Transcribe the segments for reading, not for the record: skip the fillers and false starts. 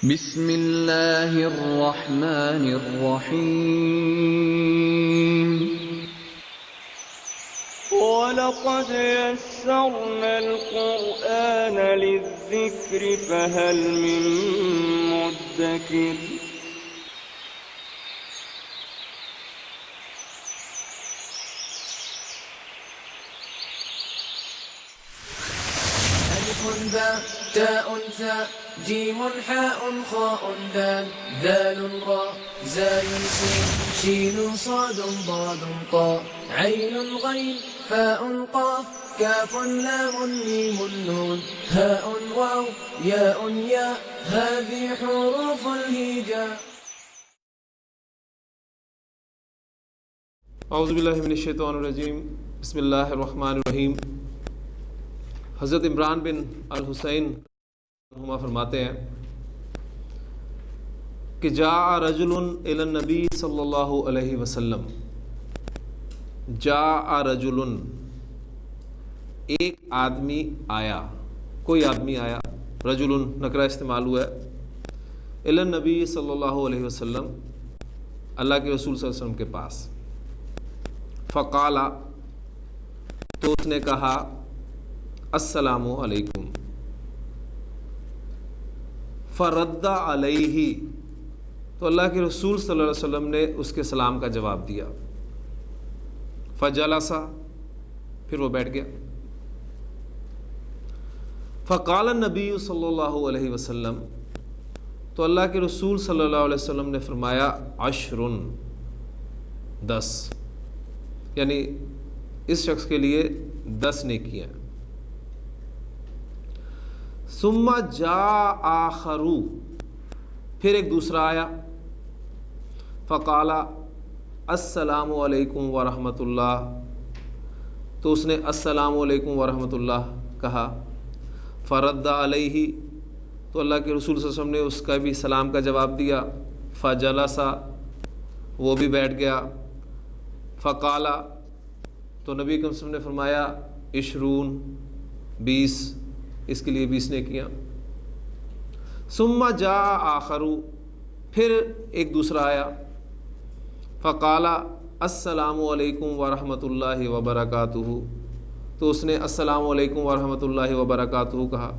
بسم اللہ الرحمن الرحیم وَلَقَدْ يَسَّرْنَا الْقُرْآنَ لِلذِّكْرِ فَهَلْ مِن مُّدَّكِرٍ ألف باء تاء ثاء جيم حاء خاء دال ذال راء زاي سين شين صاد ضاد طاء عين غين فاء قاف كاف لام ميم نون هاء واو ياء ياء هذه حروف الهجاء. اعوذ باللہ من الشیطان الرجیم. بسم اللہ الرحمن الرحیم. حضرت عمران بن الحسین ہما فرماتے ہیں کہ جاء رجل الی النبی صلی اللہ علیہ وسلم. جاء رجل، ایک آدمی آیا، کوئی آدمی آیا. رجل نکرہ استعمال ہوا ہے. الی النبی صلی اللہ علیہ وسلم، اللہ کے رسول صلی اللہ علیہ وسلم کے پاس. فقال، تو اس نے کہا السلام علیکم. فرد علیہ، تو اللہ کے رسول صلی اللہ علیہ وسلم نے اس کے سلام کا جواب دیا. فجلس، پھر وہ بیٹھ گیا. فقال النبی صلی اللہ علیہ وسلم، تو اللہ کے رسول صلی اللہ علیہ وسلم نے فرمایا 10، 10، یعنی اس شخص کے لیے 10 نیکیاں. ثم جاء آخر، پھر ایک دوسرا آیا. فقال السلام علیکم ورحمۃ اللہ، تو اس نے السلام علیکم ورحمۃ اللہ کہا. فرد علیہ، تو اللہ کے رسول صلی اللہ علیہ وسلم نے اس کا بھی سلام کا جواب دیا. فجلس، وہ بھی بیٹھ گیا. فقال، تو نبی کریم صلی اللہ علیہ وسلم نے فرمایا 20، 20، اس کے لیے 20 نیکیاں. ثم جاء آخر، پھر ایک دوسرا آیا. فقال السلام علیکم ورحمۃ اللہ وبرکاتہ، تو اس نے السلام علیکم ورحمۃ اللہ وبرکاتہ کہا.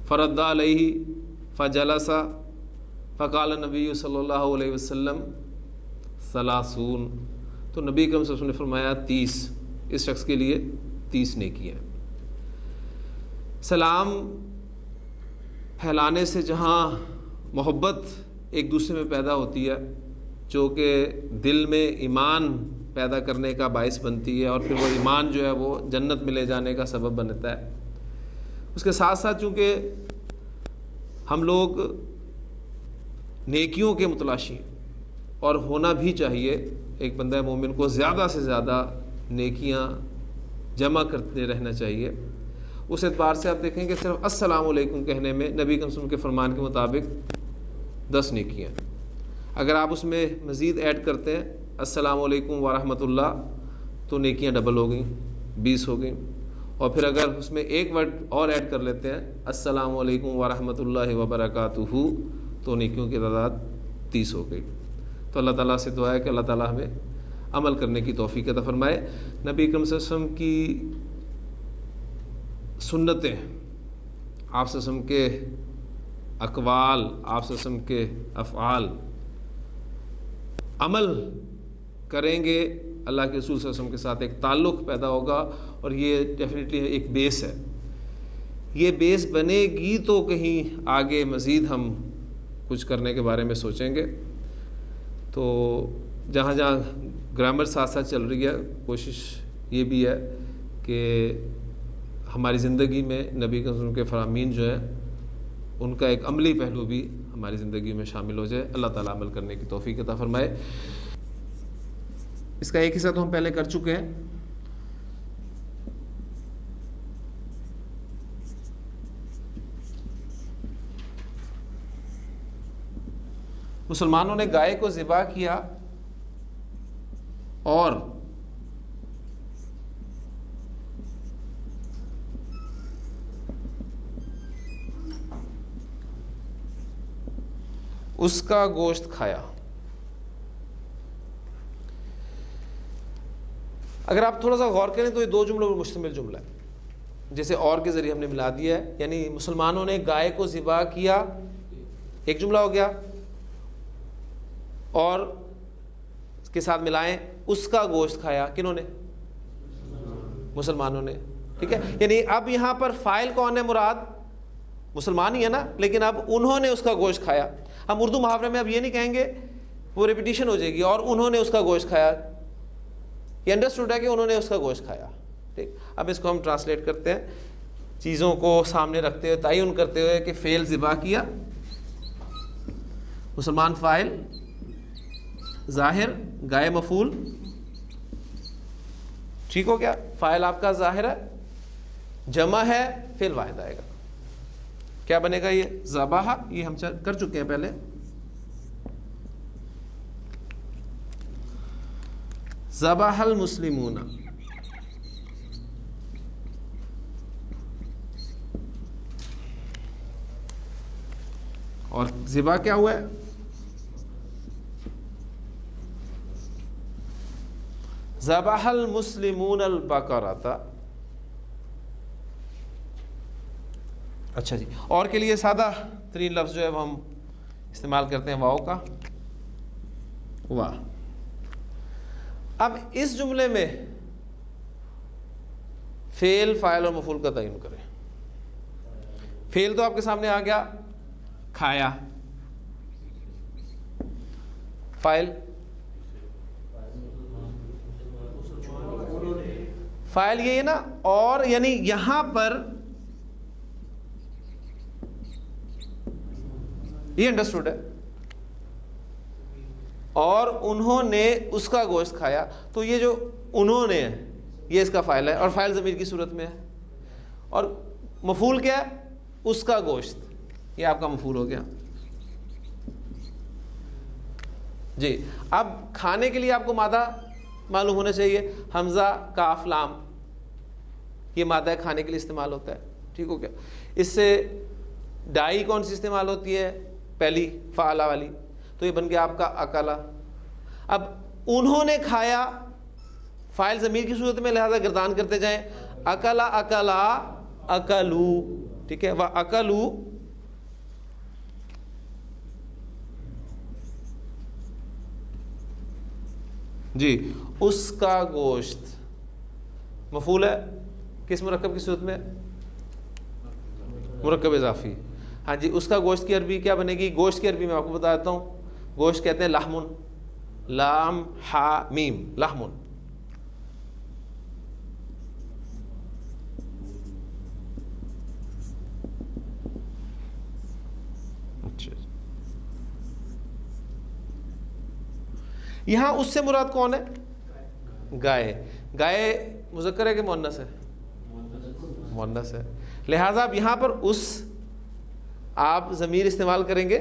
فرد علیہ فجلس. فقال نبی صلی اللہ علیہ وسلم 30، تو نبی کریم صلی اللہ علیہ وسلم نے فرمایا 30، اس شخص کے لیے 30 نیکیاں. سلام پھیلانے سے جہاں محبت ایک دوسرے میں پیدا ہوتی ہے، جو کہ دل میں ایمان پیدا کرنے کا باعث بنتی ہے، اور پھر وہ ایمان جو ہے وہ جنت میں لے جانے کا سبب بنتا ہے. اس کے ساتھ ساتھ چونکہ ہم لوگ نیکیوں کے متلاشی ہیں، اور ہونا بھی چاہیے، ایک بندہ مومن کو زیادہ سے زیادہ نیکیاں جمع کرتے رہنا چاہیے. اس اعتبار سے آپ دیکھیں کہ صرف السلام علیکم کہنے میں نبی کریم صلی اللہ علیہ وسلم کے فرمان کے مطابق 10 نیکیاں. اگر آپ اس میں مزید ایڈ کرتے ہیں السلام علیکم ورحمۃ اللہ، تو نیکیاں ڈبل ہو گئیں، 20 ہو گئیں. اور پھر اگر اس میں ایک ورڈ اور ایڈ کر لیتے ہیں السلام علیکم ورحمۃ اللہ وبرکاتہ، تو نیکیوں کی تعداد 30 ہو گئی. تو اللہ تعالیٰ سے دعا ہے کہ اللہ تعالیٰ ہمیں عمل کرنے کی توفیق عطا فرمائے. نبی کریم صلی اللہ علیہ وسلم کی سنتیں، آپ صلی اللہ علیہ وسلم کے اقوال، آپ صلی اللہ علیہ وسلم کے افعال عمل کریں گے، اللہ کے رسول صلی اللہ علیہ وسلم کے ساتھ ایک تعلق پیدا ہوگا. اور یہ ڈیفینیٹلی ایک بیس ہے. یہ بیس بنے گی تو کہیں آگے مزید ہم کچھ کرنے کے بارے میں سوچیں گے. تو جہاں جہاں گرامر ساتھ ساتھ چل رہی ہے، کوشش یہ بھی ہے کہ ہماری زندگی میں نبی کے فرامین جو ہیں ان کا ایک عملی پہلو بھی ہماری زندگی میں شامل ہو جائے. اللہ تعالیٰ عمل کرنے کی توفیق عطا فرمائے. اس کا ایک حصہ تو ہم پہلے کر چکے ہیں. مسلمانوں نے گائے کو ذبح کیا اور اس کا گوشت کھایا. اگر آپ تھوڑا سا غور کریں تو یہ دو جملوں پر مشتمل جملہ ہے. جیسے اور کے ذریعے ہم نے ملا دیا ہے, یعنی مسلمانوں نے گائے کو ذبح کیا, ایک جملہ ہو گیا, اور اس کے ساتھ ملائیں اس کا گوشت کھایا. کنہوں نے؟ مسلمانوں نے. ٹھیک ہے, یعنی اب یہاں پر فاعل کون ہے؟ مراد مسلمان ہی ہے نا, لیکن اب انہوں نے اس کا گوشت کھایا. ہم اردو محاورے میں اب یہ نہیں کہیں گے, وہ ریپیٹیشن ہو جائے گی, اور انہوں نے اس کا گوشت کھایا. یہ انڈرسٹوڈ ہے کہ انہوں نے اس کا گوشت کھایا. ٹھیک, اب اس کو ہم ٹرانسلیٹ کرتے ہیں, چیزوں کو سامنے رکھتے ہوئے, تعین کرتے ہوئے کہ فعل ذبح کیا, مسلمان فاعل, ظاہر گائے مفعول. ٹھیک ہو گیا, فاعل آپ کا ظاہر ہے, جمع ہے, فعل واحد آئے گا. کیا بنے گا؟ یہ ذبح, یہ ہم کر چکے ہیں پہلے. ذبح المسلمون, اور ذبح کیا ہوا ہے؟ ذبح المسلمون البقرۃ. اچھا جی, اور کے لیے سادہ ترین لفظ جو ہے وہ ہم استعمال کرتے ہیں واو کا, واہ. اب اس جملے میں فعل, فاعل اور مفعول کا تعین کریں. فعل تو آپ کے سامنے آ گیا, کھایا. فاعل, فاعل یہ ہے نا, اور یعنی یہاں پر یہ انڈرسٹوڈ ہے, اور انہوں نے اس کا گوشت کھایا. تو یہ جو انہوں نے ہے یہ اس کا فاعل ہے, اور فاعل ضمیر کی صورت میں ہے. اور مفعول کیا ہے؟ اس کا گوشت, یہ آپ کا مفعول ہو گیا. جی, اب کھانے کے لیے آپ کو مادہ معلوم ہونا چاہیے, حمزہ کاف لام, یہ مادہ کھانے کے لیے استعمال ہوتا ہے. ٹھیک ہو گیا. اس سے ڈائی کون سی استعمال ہوتی ہے؟ پہلی فعلہ والی, تو یہ بن گیا آپ کا اکلا. اب انہوں نے کھایا, فاعل ضمیر کی صورت میں, لہذا گردان کرتے جائیں, اکلا اکلا اکلو. ٹھیک ہے, وہ اکلو. جی, اس کا گوشت مفعول ہے, کس مرکب کی صورت میں؟ مرکب اضافی. ہاں جی, اس کا گوشت کی عربی کیا بنے گی؟ گوشت کی عربی میں آپ کو بتا دیتا ہوں, گوشت کہتے ہیں لحمن, لام ہا میم, لحمن. اچھا, یہاں اس سے مراد کون ہے؟ گائے. گائے مذکر ہے کہ مؤنث ہے؟ مؤنث ہے. لہذا اب یہاں پر اس آپ ضمیر استعمال کریں گے,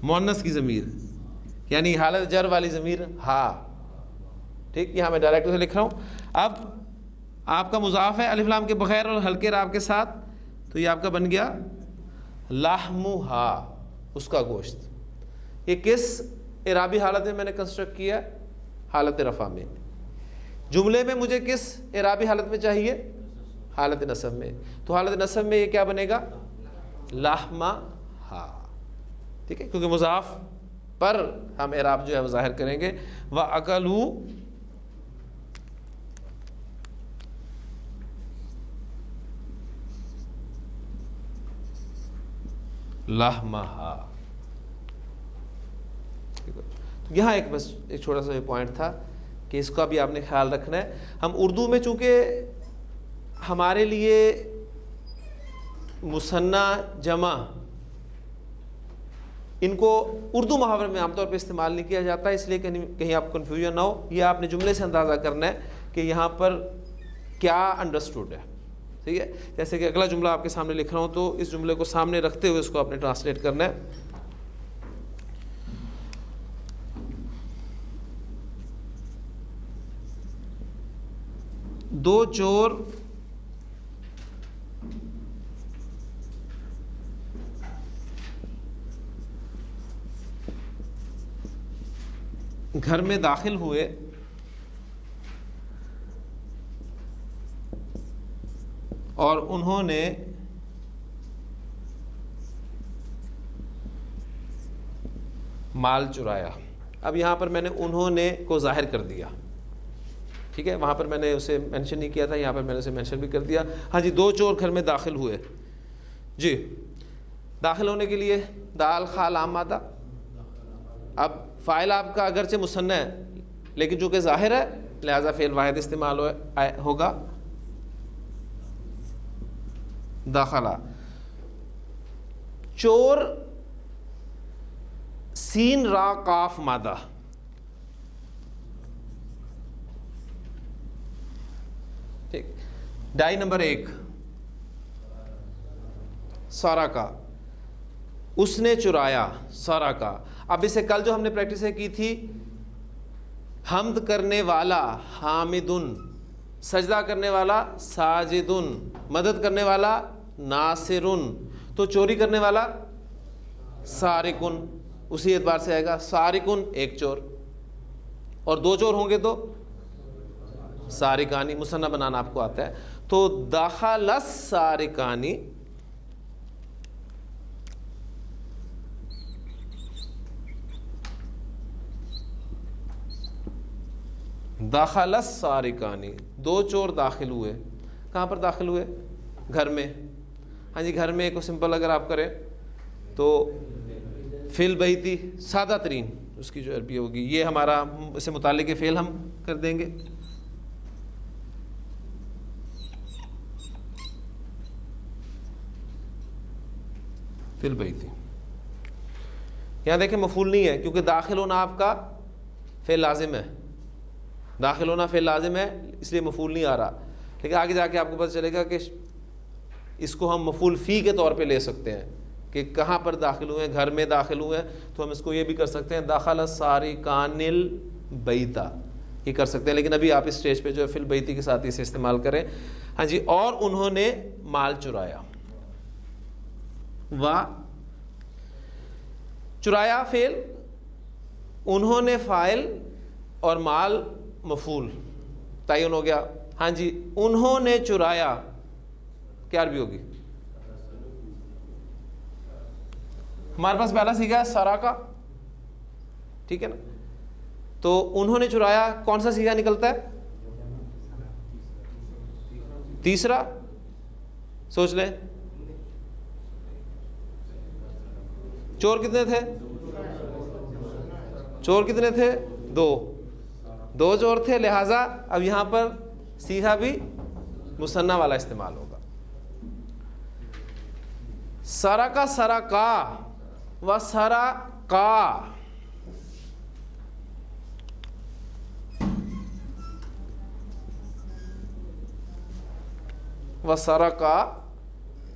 مؤنث کی ضمیر, یعنی حالت جر والی ضمیر ہا. ٹھیک, یہاں میں ڈائریکٹ سے لکھ رہا ہوں. اب آپ کا مضاف ہے الف لام کے بغیر اور ہلکے راب کے ساتھ, تو یہ آپ کا بن گیا لحمھا, اس کا گوشت. یہ کس اعرابی حالت میں میں نے کنسٹرکٹ کیا؟ حالت رفع میں. جملے میں مجھے کس اعرابی حالت میں چاہیے؟ حالت نصب میں. تو حالت نصب میں یہ کیا بنے گا؟ لحمہ ہا. ٹھیک ہے, کیونکہ مضاف پر ہم اعراب جو ہے وہ ظاہر کریں گے. وَأَكَلُوا لحمہا. یہاں ایک بس ایک چھوٹا سا پوائنٹ تھا کہ اس کا بھی آپ نے خیال رکھنا ہے. ہم اردو میں چونکہ ہمارے لیے مثنیٰ جمع ان کو اردو محاورے میں عام طور پہ استعمال نہیں کیا جاتا, اس لیے کہیں آپ کنفیوژن نہ ہو. یہ آپ نے جملے سے اندازہ کرنا ہے کہ یہاں پر کیا انڈرسٹوڈ ہے. ٹھیک ہے, جیسے کہ اگلا جملہ آپ کے سامنے لکھ رہا ہوں, تو اس جملے کو سامنے رکھتے ہوئے اس کو آپ نے ٹرانسلیٹ کرنا ہے. دو چور گھر میں داخل ہوئے اور انہوں نے مال چرایا. اب یہاں پر میں نے انہوں نے کو ظاہر کر دیا, ٹھیک ہے, وہاں پر میں نے اسے مینشن نہیں کیا تھا, یہاں پر میں نے اسے مینشن بھی کر دیا. ہاں جی, 2 چور گھر میں داخل ہوئے. جی, داخل ہونے کے لیے دال خا لام مادہ. اب فاعل آپ کا اگرچہ مثنی ہے لیکن چونکہ ظاہر ہے لہذا فعل واحد استعمال ہوگا, داخلہ. چور سین را قاف مادہ. ٹھیک. ڈائی نمبر 1 سارا کا, اس نے چرایا. سارا کا. اب اسے کل جو ہم نے پریکٹس کی تھی, حمد کرنے والا حامدن, سجدہ کرنے والا ساجدن, مدد کرنے والا ناصرن, تو چوری کرنے والا سارقن. اسی اعتبار سے آئے گا سارقن ایک چور, اور 2 چور ہوں گے تو سارقانی. مثنی بنانا آپ کو آتا ہے تو دخل السارقانی, دخل السارقانی, 2 چور داخل ہوئے. کہاں پر داخل ہوئے؟ گھر میں. ہاں جی, گھر میں کو سمپل اگر آپ کریں تو فی البیتی, سادہ ترین اس کی جو عربی ہوگی, یہ ہمارا اس سے متعلق فعل ہم کر دیں گے. فی البیتی. یہاں دیکھیں مفعول نہیں ہے کیونکہ داخل ہونا آپ کا فعل لازم ہے, داخل ہونا فعل لازم ہے اس لیے مفعول نہیں آ رہا. لیکن آگے جا کے آپ کو پتہ چلے گا کہ اس کو ہم مفعول فی کے طور پہ لے سکتے ہیں کہ کہاں پر داخل ہوئے ہیں, گھر میں داخل ہوئے ہیں, تو ہم اس کو یہ بھی کر سکتے ہیں دخل السارقان البیتا, یہ کر سکتے ہیں. لیکن ابھی آپ اس اسٹیج پہ جو ہے فی البیتی کے ساتھ اسے استعمال کریں. ہاں جی, اور انہوں نے مال چرایا. چرایا فعل, انہوں نے فاعل اور مال مفعول, تعین ہو گیا. ہاں جی, انہوں نے چرایا کیا عربی ہوگی؟ ہمارے پاس پہلا سیکھا ہے سارا کا, ٹھیک ہے نا. تو انہوں نے چرایا کون سا سیکھا نکلتا ہے؟ تیسرا. سوچ لیں, چور کتنے تھے؟ چور کتنے تھے؟ 2 چور تھے, لہذا اب یہاں پر سیکھا بھی مثنی والا استعمال ہوگا. سرقہ سرقا و سرقا. و سرقا,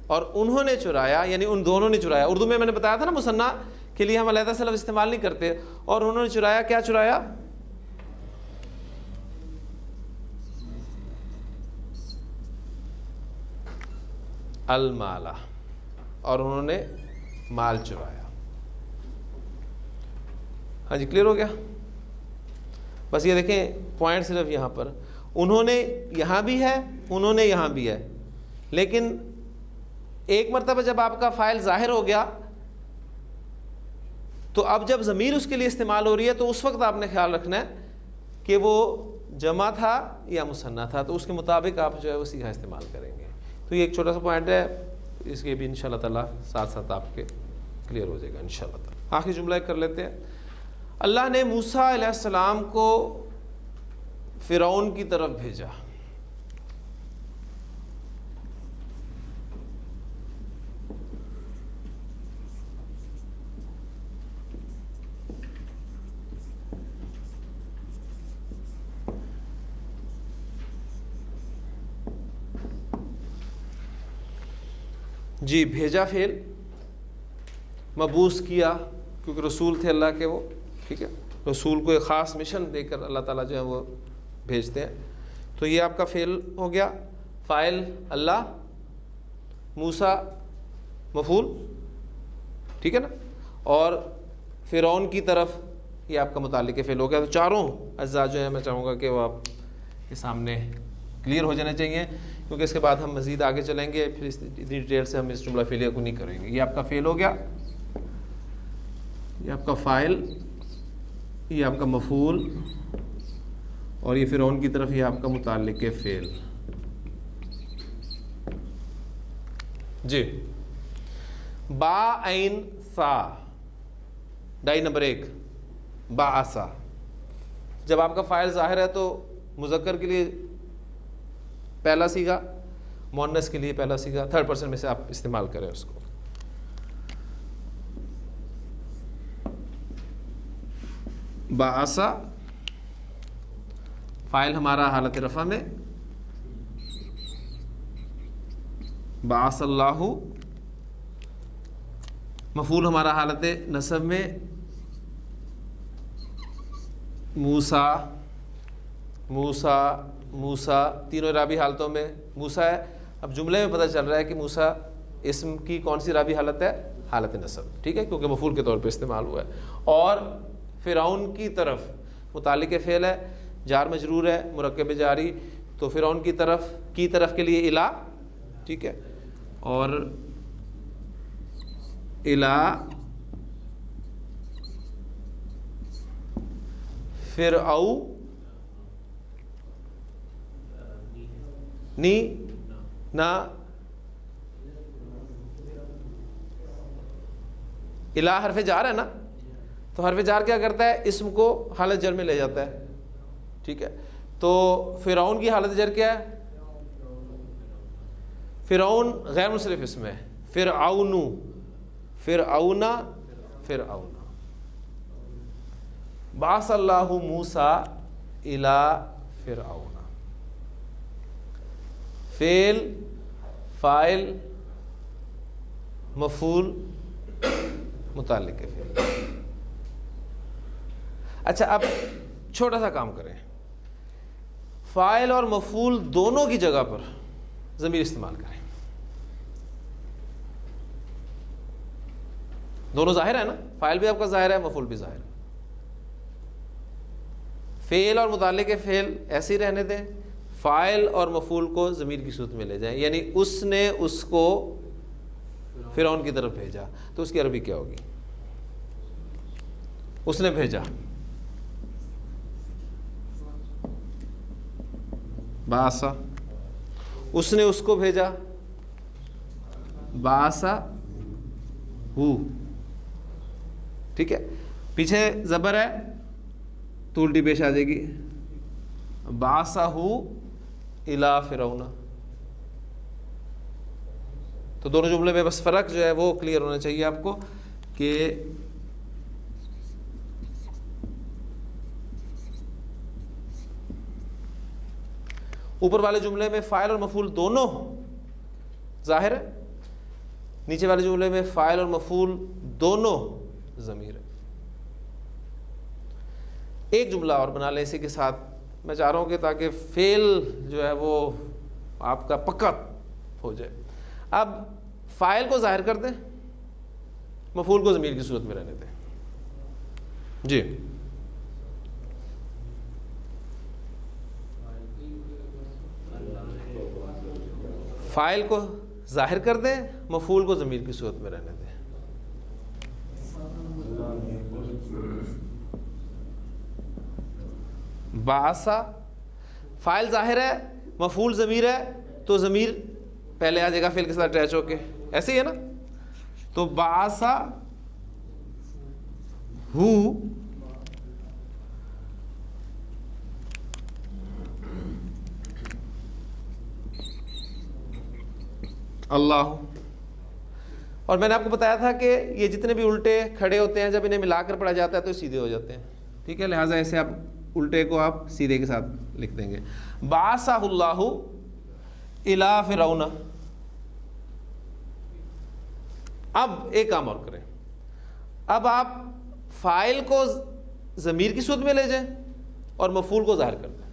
اور انہوں نے چرایا یعنی ان دونوں نے چرایا. اردو میں نے بتایا تھا نا مثنی کے لیے ہم علیحدہ سے لفظ استعمال نہیں کرتے. اور انہوں نے چرایا, کیا چرایا؟ المالا, اور انہوں نے مال چرایا. ہاں جی, کلیئر ہو گیا. بس یہ دیکھیں پوائنٹ صرف یہاں پر, انہوں نے یہاں بھی ہے, انہوں نے یہاں بھی ہے, لیکن ایک مرتبہ جب آپ کا فاعل ظاہر ہو گیا تو اب جب ضمیر اس کے لیے استعمال ہو رہی ہے تو اس وقت آپ نے خیال رکھنا ہے کہ وہ جمع تھا یا مثنیٰ تھا, تو اس کے مطابق آپ جو ہے وہ سیکھا استعمال کریں گے. تو یہ ایک چھوٹا سا پوائنٹ ہے, اس کے بھی انشاءاللہ تعالیٰ ساتھ ساتھ آپ کے کلیئر ہو جائے گا انشاءاللہ تعالیٰ. آخری جملہ ایک کر لیتے ہیں. اللہ نے موسیٰ علیہ السلام کو فرعون کی طرف بھیجا. جی, بھیجا فعل, مبعوث کیا کیونکہ رسول تھے اللہ کے وہ, ٹھیک ہے, رسول کو ایک خاص مشن دے کر اللہ تعالیٰ جو ہے وہ بھیجتے ہیں. تو یہ آپ کا فعل ہو گیا. فاعل اللہ, موسیٰ مفعول, ٹھیک ہے نا, اور فرعون کی طرف یہ آپ کا متعلق فعل ہو گیا. تو چاروں اجزاء جو ہیں میں چاہوں گا کہ وہ آپ کے سامنے کلیئر ہو جانے چاہیے، کیونکہ اس کے بعد ہم مزید آگے چلیں گے، پھر اس ڈیٹیل سے ہم اس جملہ فعلیہ کو نہیں کریں گے. یہ آپ کا فعل ہو گیا، یہ آپ کا فاعل، یہ آپ کا مفعول، اور یہ فرعون کی طرف یہ آپ کا متعلق فعل. جی با عین سا، ڈائی نمبر 1 باعثا. جب آپ کا فاعل ظاہر ہے تو مذکر کے لیے پہلا صیغہ، مؤنث کے لیے پہلا صیغہ، تھرڈ پرسن میں سے آپ استعمال کریں اس کو. باعثا فاعل ہمارا حالت رفع میں، بعث اللہ مفعول ہمارا حالت نصب میں، موسیٰ موسیٰ موسیٰ تینوں اعرابی حالتوں میں موسیٰ ہے. اب جملے میں پتہ چل رہا ہے کہ موسیٰ اسم کی کون سی اعرابی حالت ہے؟ حالت نصب، ٹھیک ہے، کیونکہ مفعول کے طور پہ استعمال ہوا ہے. اور فرعون کی طرف متعلق فعل ہے، جار مجرور ہے، مرکب جاری، تو فرعون کی طرف کے لیے الا، ٹھیک ہے، اور الا فرعو نی نا، الا حرف جار ہے نا، تو حرف جار کیا کرتا ہے؟ اسم کو حالت جر میں لے جاتا ہے، ٹھیک ہے. تو فرعون کی حالت جر کیا ہے؟ فرعون غیر منصرف اسم ہے، فرعون فرعونا فرعون. بعث اللہ موسیٰ الی فرعون، فعل فاعل مفعول متعلق فعل. اچھا اب چھوٹا سا کام کریں، فاعل اور مفعول دونوں کی جگہ پر ضمیر استعمال کریں. دونوں ظاہر ہے نا، فاعل بھی آپ کا ظاہر ہے، مفعول بھی ظاہر ہے. فعل اور متعلق فعل ایسے ہی رہنے دیں، فاعل اور مفعول کو ضمیر کی صورت میں لے جائیں. یعنی اس نے اس کو فرعون کی طرف بھیجا، تو اس کی عربی کیا ہوگی؟ اس نے بھیجا، بعثا. اس نے اس کو بھیجا، بعثا ہو، ٹھیک ہے. پیچھے زبر ہے تو الٹی پیش آ جائے گی، بعثا ہو الی فرعون. تو دونوں جملے میں بس فرق جو ہے وہ کلیئر ہونا چاہیے آپ کو کہ اوپر والے جملے میں فاعل اور مفعول دونوں ظاہر ہے، نیچے والے جملے میں فاعل اور مفعول دونوں ضمیر ہے. ایک جملہ اور بنا لیں اسی کے ساتھ، میں چاہ رہا ہوں کہ تاکہ فعل جو ہے وہ آپ کا پکا ہو جائے. اب فاعل کو ظاہر کر دیں، مفعول کو ضمیر کی صورت میں رہنے دیں. جی فاعل کو ظاہر کر دیں، مفعول کو ضمیر کی صورت میں رہنے دیں. بعثا فاعل ظاہر ہے، مفعول ضمیر ہے، تو ضمیر پہلے آ جائے گا فعل کے ساتھ اٹیچ ہو کے، ایسے ہی ہے نا. تو بعثا ہو اللہ. اور میں نے آپ کو بتایا تھا کہ یہ جتنے بھی الٹے کھڑے ہوتے ہیں جب انہیں ملا کر پڑھا جاتا ہے تو سیدھے ہو جاتے ہیں، ٹھیک ہے. لہٰذا ایسے آپ الٹے کو آپ سیدھے کے ساتھ لکھ دیں گے. بعثہ اللہ الی فرعون. اب ایک کام اور کریں، اب آپ فاعل کو ضمیر کی صورت میں لے جائیں اور مفعول کو ظاہر کر دیں.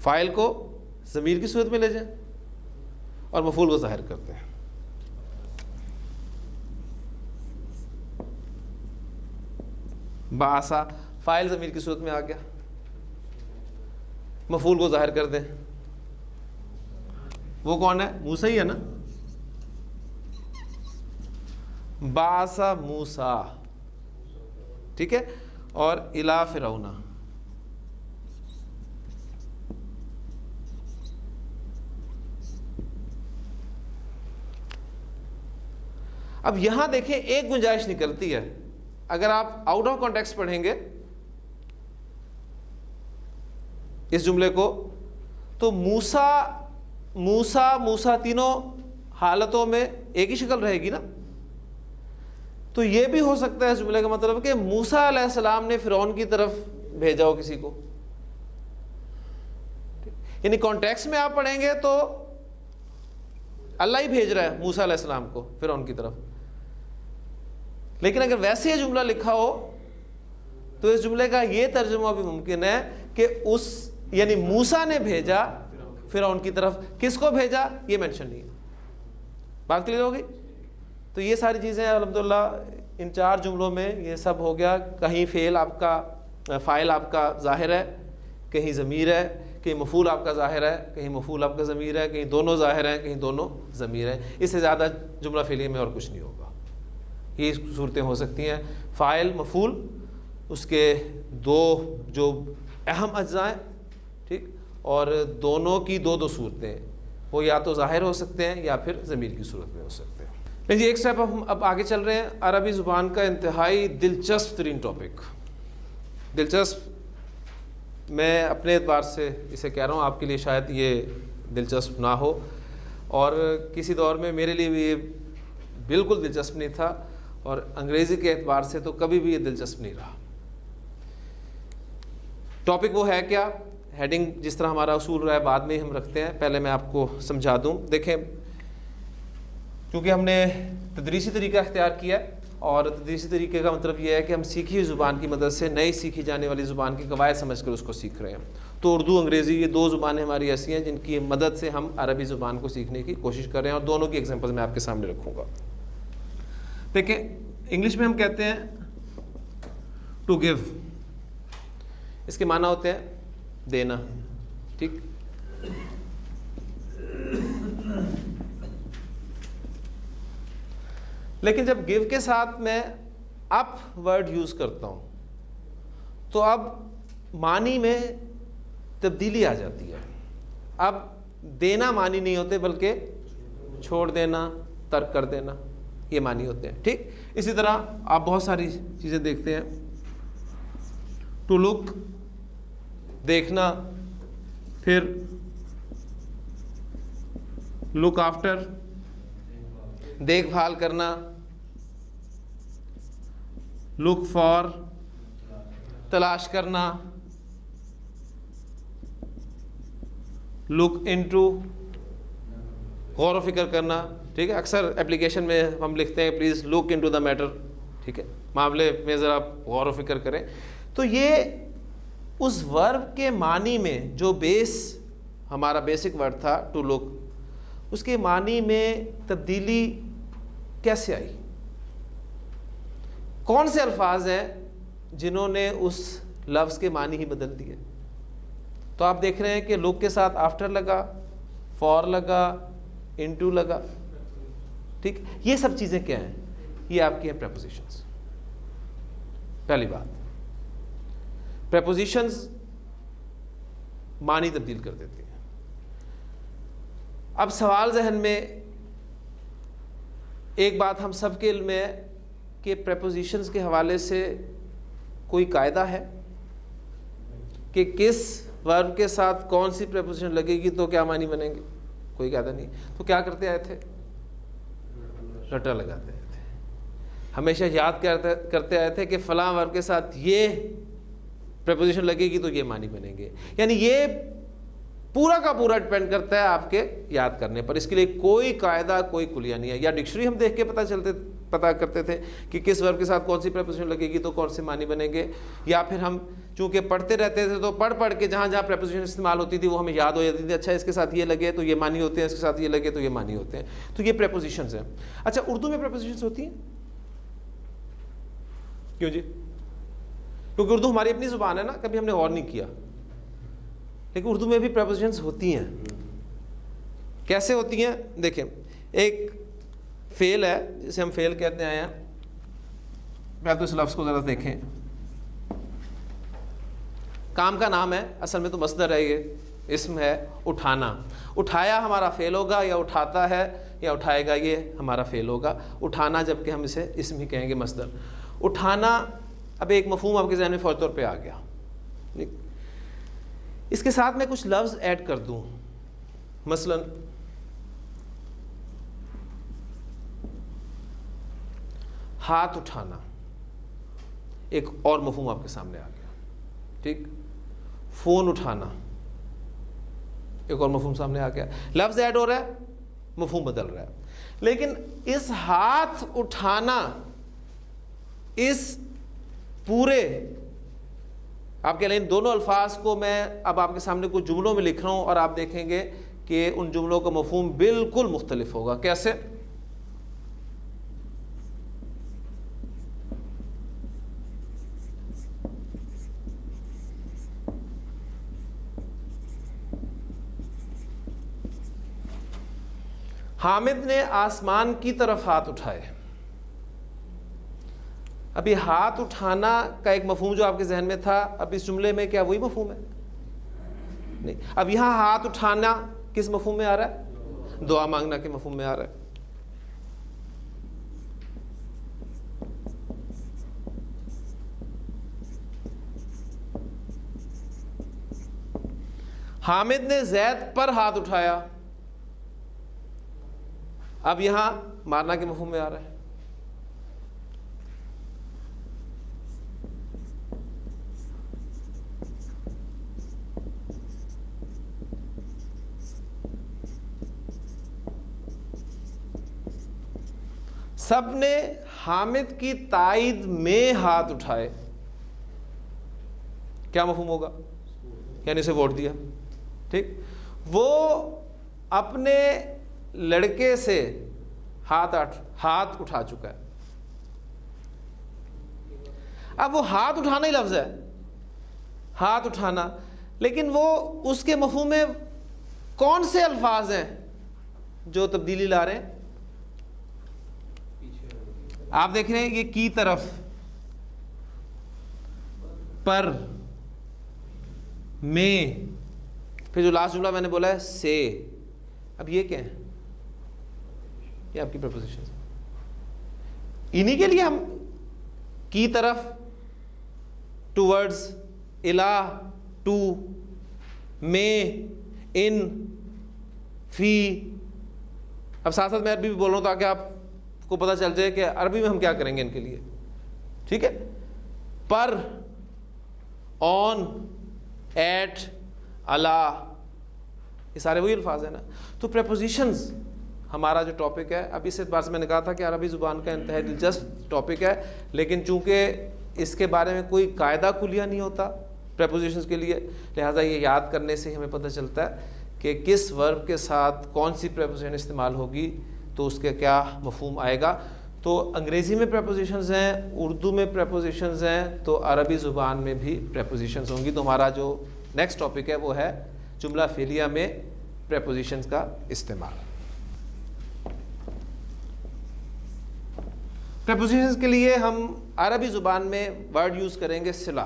فاعل کو ضمیر کی صورت میں لے جائیں اور مفعول کو ظاہر کرتے ہیں. بعثا فاعل ضمیر کی صورت میں آ گیا, مفعول کو ظاہر کر دیں, وہ کون ہے؟ موسیٰ ہی ہے نا. بعثا موسیٰ, ٹھیک ہے, اور الی فرعون. اب یہاں دیکھیں ایک گنجائش نکلتی ہے, اگر آپ آؤٹ آف کانٹیکسٹ پڑھیں گے اس جملے کو تو موسیٰ تینوں حالتوں میں ایک ہی شکل رہے گی نا. تو یہ بھی ہو سکتا ہے اس جملے کا مطلب کہ موسیٰ علیہ السلام نے فرعون کی طرف بھیجا ہو کسی کو, یعنی کانٹیکسٹ میں آپ پڑھیں گے تو اللہ ہی بھیج رہا ہے موسیٰ علیہ السلام کو فرعون کی طرف. لیکن اگر ویسے یہ جملہ لکھا ہو تو اس جملے کا یہ ترجمہ بھی ممکن ہے کہ یعنی موسیٰ نے بھیجا فرعون کی طرف. کس کو بھیجا یہ مینشن نہیں ہے. بات کلیئر ہو گئی؟ تو یہ ساری چیزیں الحمدللہ ان 4 جملوں میں یہ سب ہو گیا. کہیں فاعل آپ کا ظاہر ہے, کہیں ضمیر ہے, کہیں مفعول آپ کا ظاہر ہے, کہیں مفعول آپ کا ضمیر ہے, کہیں دونوں ظاہر ہیں, کہیں دونوں ضمیر ہیں. اس سے زیادہ جملہ فعلیہ میں اور کچھ نہیں ہوگا. یہ صورتیں ہو سکتی ہیں, فاعل مفعول اس کے 2 جو اہم اجزاء ہیں, ٹھیک, اور دونوں کی 2 صورتیں, وہ یا تو ظاہر ہو سکتے ہیں یا پھر ضمیر کی صورت میں ہو سکتے ہیں. لیکن ایک سٹیپ ہم اب آگے چل رہے ہیں. عربی زبان کا انتہائی دلچسپ ترین ٹاپک, دلچسپ میں اپنے اعتبار سے اسے کہہ رہا ہوں, آپ کے لیے شاید یہ دلچسپ نہ ہو, اور کسی دور میں میرے لیے بھی یہ بالکل دلچسپ نہیں تھا, اور انگریزی کے اعتبار سے تو کبھی بھی یہ دلچسپ نہیں رہا. ٹاپک وہ ہے کیا؟ ہیڈنگ جس طرح ہمارا اصول رہا ہے بعد میں ہم رکھتے ہیں, پہلے میں آپ کو سمجھا دوں. دیکھیں, کیونکہ ہم نے تدریسی طریقہ اختیار کیا ہے, اور تدریسی طریقے کا مطلب یہ ہے کہ ہم سیکھی ہوئی زبان کی مدد سے نئی سیکھی جانے والی زبان کی قواعد سمجھ کر اس کو سیکھ رہے ہیں. تو اردو انگریزی یہ 2 زبانیں ہماری ایسی ہیں جن کی مدد سے ہم عربی زبان کو سیکھنے کی کوشش کر رہے ہیں, اور دونوں کی ایگزامپل میں آپ کے سامنے رکھوں گا. دیکھیں, انگلش میں ہم کہتے ہیں ٹو گیو, اس کے معنی ہوتے ہیں دینا, ٹھیک. لیکن جب گیو کے ساتھ میں اپ ورڈ یوز کرتا ہوں تو اب معنی میں تبدیلی آ جاتی ہے. اب دینا معنی نہیں ہوتے بلکہ چھوڑ دینا, ترک کر دینا, یہ معنی ہوتے ہیں, ٹھیک. اسی طرح آپ بہت ساری چیزیں دیکھتے ہیں. ٹو لک دیکھنا, پھر لک آفٹر دیکھ بھال کرنا, لک فار تلاش کرنا, لک انٹو غور و فکر کرنا, ٹھیک ہے. اکثر اپلیکیشن میں ہم لکھتے ہیں please look into the matter, ٹھیک ہے, معاملے میں ذرا غور و فکر کریں. تو یہ اس ورب کے معنی میں جو ہمارا بیسک ورڈ تھا ٹو لک, اس کے معنی میں تبدیلی کیسے آئی؟ کون سے الفاظ ہیں جنہوں نے اس لفظ کے معنی ہی بدل دیے؟ تو آپ دیکھ رہے ہیں کہ لک کے ساتھ آفٹر لگا, فار لگا, انٹو لگا, ٹھیک. یہ سب چیزیں کیا ہیں؟ یہ آپ کی ہیں پریپوزیشنز. پہلی بات, پریپوزیشنز معنی تبدیل کر دیتی ہیں. اب سوال ذہن میں, ایک بات ہم سب کے علم میں ہے کہ پریپوزیشنز کے حوالے سے کوئی قاعدہ ہے کہ کس ورب کے ساتھ کون سی پریپوزیشن لگے گی تو کیا معنی بنیں گے؟ کوئی قاعدہ نہیں. تو کیا کرتے آئے تھے؟ رٹا لگاتے آئے تھے. ہمیشہ یاد کرتے آئے تھے کہ فلاں ورب کے ساتھ یہ پریپوزیشن لگے گی تو یہ معنی بنیں گے. یعنی یہ پورا کا پورا ڈپینڈ کرتا ہے آپ کے یاد کرنے پر. اس کے لیے کوئی قاعدہ, کوئی کلیہ نہیں ہے. یا ڈکشنری ہم دیکھ کے پتہ کرتے تھے کہ کس ورب کے ساتھ کون سی پریپوزیشن لگے گی تو کون سے معنی بنیں گے. یا پھر ہم چونکہ پڑھتے رہتے تھے تو پڑھ کے جہاں جہاں پریپوزیشن استعمال ہوتی تھی وہ ہمیں یاد ہو جاتی تھی. اچھا, اس کے ساتھ یہ لگے تو یہ معنی ہوتے ہیں, اس کے ساتھ یہ لگے تو یہ معنی ہوتے ہیں. تو یہ پریپوزیشنز ہیں. اچھا, اردو میں پریپوزیشنز ہوتی ہیں کیوں جی؟ کیونکہ اردو ہماری اپنی زبان ہے نا, کبھی ہم نے غور نہیں کیا, لیکن اردو میں بھی پریپوزیشنز ہوتی ہیں. کیسے ہوتی ہیں دیکھیں, ایک فعل ہے جسے ہم فعل کہتے ہیں. پہلے تو اس لفظ کو ذرا دیکھیں, کام کا نام ہے, اصل میں تو مصدر ہے, یہ اسم ہے اٹھانا. اٹھایا ہمارا فعل ہوگا, یا اٹھاتا ہے یا اٹھائے گا یہ ہمارا فعل ہوگا. اٹھانا جبکہ ہم اسے اسم ہی کہیں گے, مصدر. اٹھانا, اب ایک مفہوم آپ کے ذہن میں فوری طور پہ آ گیا. اس کے ساتھ میں کچھ لفظ ایڈ کر دوں, مثلا ہاتھ اٹھانا, ایک اور مفہوم آپ کے سامنے آ گیا. ٹھیک, فون اٹھانا, ایک اور مفہوم سامنے آ گیا. لفظ ایڈ ہو رہا ہے, مفہوم بدل رہا ہے. لیکن اس ہاتھ اٹھانا, اس پورے آپ کہہ لیں دونوں الفاظ کو میں اب آپ کے سامنے کچھ جملوں میں لکھ رہا ہوں, اور آپ دیکھیں گے کہ ان جملوں کا مفہوم بالکل مختلف ہوگا. کیسے؟ حامد نے آسمان کی طرف ہاتھ اٹھائے. اب یہ ہاتھ اٹھانا کا ایک مفہوم جو آپ کے ذہن میں تھا, اب اس جملے میں کیا وہی مفہوم ہے؟ نہیں. اب یہاں ہاتھ اٹھانا کس مفہوم میں آ رہا ہے؟ دعا مانگنا کے مفہوم میں آ رہا ہے. حامد نے زید پر ہاتھ اٹھایا, اب یہاں مارنا کے مفہوم میں آ رہا ہے. سب نے حامد کی تائید میں ہاتھ اٹھائے, کیا مفہوم ہوگا؟ یعنی اسے ووٹ دیا. ٹھیک, وہ اپنے لڑکے سے ہاتھ اٹھا چکا ہے. اب وہ ہاتھ اٹھانا ہی لفظ ہے, ہاتھ اٹھانا, لیکن وہ اس کے مفہوم میں کون سے الفاظ ہیں جو تبدیلی لا رہے ہیں؟ آپ دیکھ رہے ہیں یہ کی طرف, پر, میں, پھر جو لاسٹ جملہ میں نے بولا ہے سے. اب یہ کیا ہے؟ یہ آپ کی پریپوزیشن. انہی کے لیے ہم کی طرف, ٹوورڈز, الا, ٹو, میں, ان, فی. اب ساتھ ساتھ میں عربی بھی بول رہا ہوں تاکہ آپ کو پتہ چل جائے کہ عربی میں ہم کیا کریں گے ان کے لیے. ٹھیک ہے, پر, آن, ایٹ, الا, یہ سارے وہی الفاظ ہیں نا. تو پریپوزیشنز ہمارا جو ٹاپک ہے, اب اس اعتبار سے میں نے کہا تھا کہ عربی زبان کا انتہائی دلچسپ ٹاپک ہے, لیکن چونکہ اس کے بارے میں کوئی قاعدہ کلیہ نہیں ہوتا پریپوزیشنز کے لیے, لہٰذا یہ یاد کرنے سے ہمیں پتہ چلتا ہے کہ کس ورب کے ساتھ کون سی پریپوزیشن استعمال ہوگی تو اس کا کیا مفہوم آئے گا. تو انگریزی میں پریپوزیشنز ہیں, اردو میں پریپوزیشنز ہیں, تو عربی زبان میں بھی پریپوزیشنز ہوں گی. تو ہمارا جو نیکسٹ ٹاپک ہے وہ ہے جملہ فعلیہ میں پریپوزیشنز کا استعمال. پریپوزیشنز کے لیے ہم عربی زبان میں ورڈ یوز کریں گے صلہ.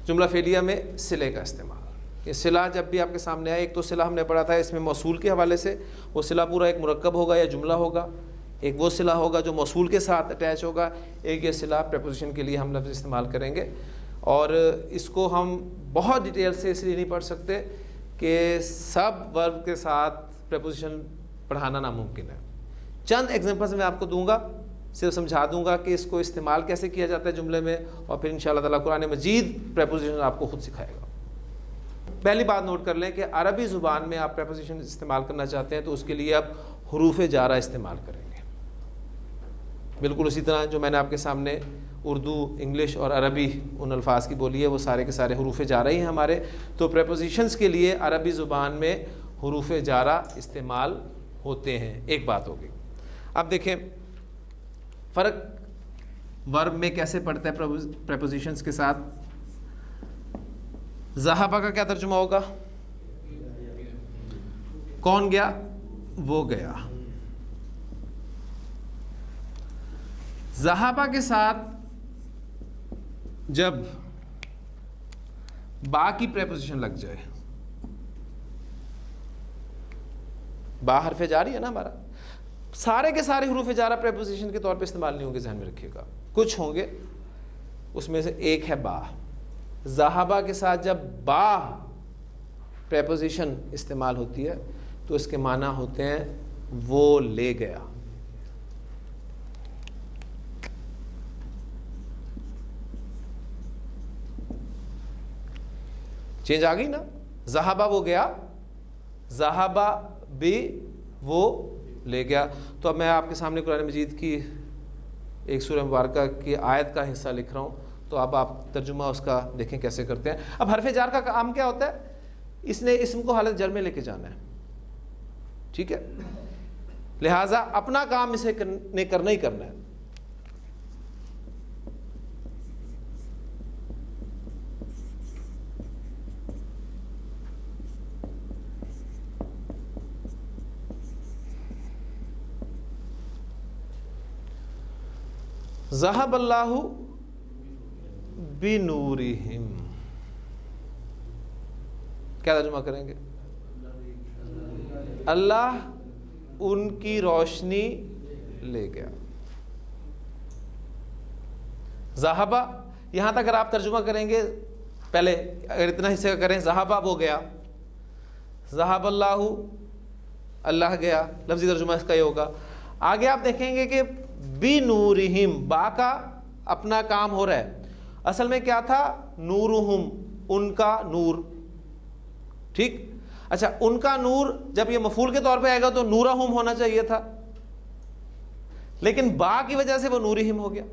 جملہ فعلیہ میں صلے کا استعمال. یہ صلہ جب بھی آپ کے سامنے آئے, ایک تو صلہ ہم نے پڑھا تھا اس میں موصول کے حوالے سے, وہ صلہ پورا ایک مرکب ہوگا یا جملہ ہوگا. ایک وہ صلہ ہوگا جو موصول کے ساتھ اٹیچ ہوگا. ایک یہ صلہ پریپوزیشن کے لیے ہم لفظ استعمال کریں گے, اور اس کو ہم بہت ڈیٹیل سے اس لیے نہیں پڑھ سکتے کہ سب ورب کے ساتھ پریپوزیشن پڑھانا ناممکن ہے. چند ایگزامپلز میں آپ کو دوں گا, صرف سمجھا دوں گا کہ اس کو استعمال کیسے کیا جاتا ہے جملے میں, اور پھر انشاءاللہ تعالیٰ قرآن مجید پریپوزیشن آپ کو خود سکھائے گا. پہلی بات نوٹ کر لیں کہ عربی زبان میں آپ پریپوزیشن استعمال کرنا چاہتے ہیں تو اس کے لیے آپ حروف جارہ استعمال کریں گے, بالکل اسی طرح جو میں نے آپ کے سامنے اردو, انگلش اور عربی ان الفاظ کی بولی ہے وہ سارے کے سارے حروف جارہ ہی ہیں ہمارے. تو پریپوزیشنز کے لیے عربی زبان میں حروف جارہ استعمال ہوتے ہیں. ایک بات ہوگی. اب دیکھیں فرق ورب میں کیسے پڑتا ہے پریپوزیشنز کے ساتھ. ذہبہ کا کیا ترجمہ ہوگا؟ کون گیا؟ وہ گیا. ذہبہ کے ساتھ جب با کی پریپوزیشن لگ جائے، با حرف جاری ہے نا ہمارا، سارے کے سارے حروف جارہ پریپوزیشن کے طور پہ استعمال نہیں ہوں گے، ذہن میں رکھیے گا. کچھ ہوں گے، اس میں سے ایک ہے با. ذہبہ کے ساتھ جب با پریپوزیشن استعمال ہوتی ہے تو اس کے معنی ہوتے ہیں وہ لے گیا. چینج آ گئی نا. ذہبہ وہ گیا، ذہبہ بھی وہ لے گیا. تو اب میں آپ کے سامنے قرآن مجید کی ایک سورہ مبارکہ کی آیت کا حصہ لکھ رہا ہوں، تو اب آپ ترجمہ اس کا دیکھیں کیسے کرتے ہیں. اب حرف جار کا کام کیا ہوتا ہے؟ اس نے اسم کو حالت جر میں لے کے جانا ہے، ٹھیک ہے؟ لہٰذا اپنا کام اسے کرنا ہی کرنا ہے. ذہب اللہ بنورہم، کیا ترجمہ کریں گے؟ اللہ ان کی روشنی لے گیا. ذہبہ یہاں تک اگر آپ ترجمہ کریں گے، پہلے اگر اتنا حصہ کریں، ذہبہ وہ گیا، ذہب اللہ اللہ گیا، لفظی ترجمہ اس کا یہ ہوگا. آگے آپ دیکھیں گے کہ بنورہم، با کا اپنا کام ہو رہا ہے. اصل میں کیا تھا؟ نورہم، ان کا نور، ٹھیک. اچھا، ان کا نور جب یہ مفعول کے طور پہ آئے گا تو نورہم ہونا چاہیے تھا، لیکن با کی وجہ سے وہ نورہم ہو گیا.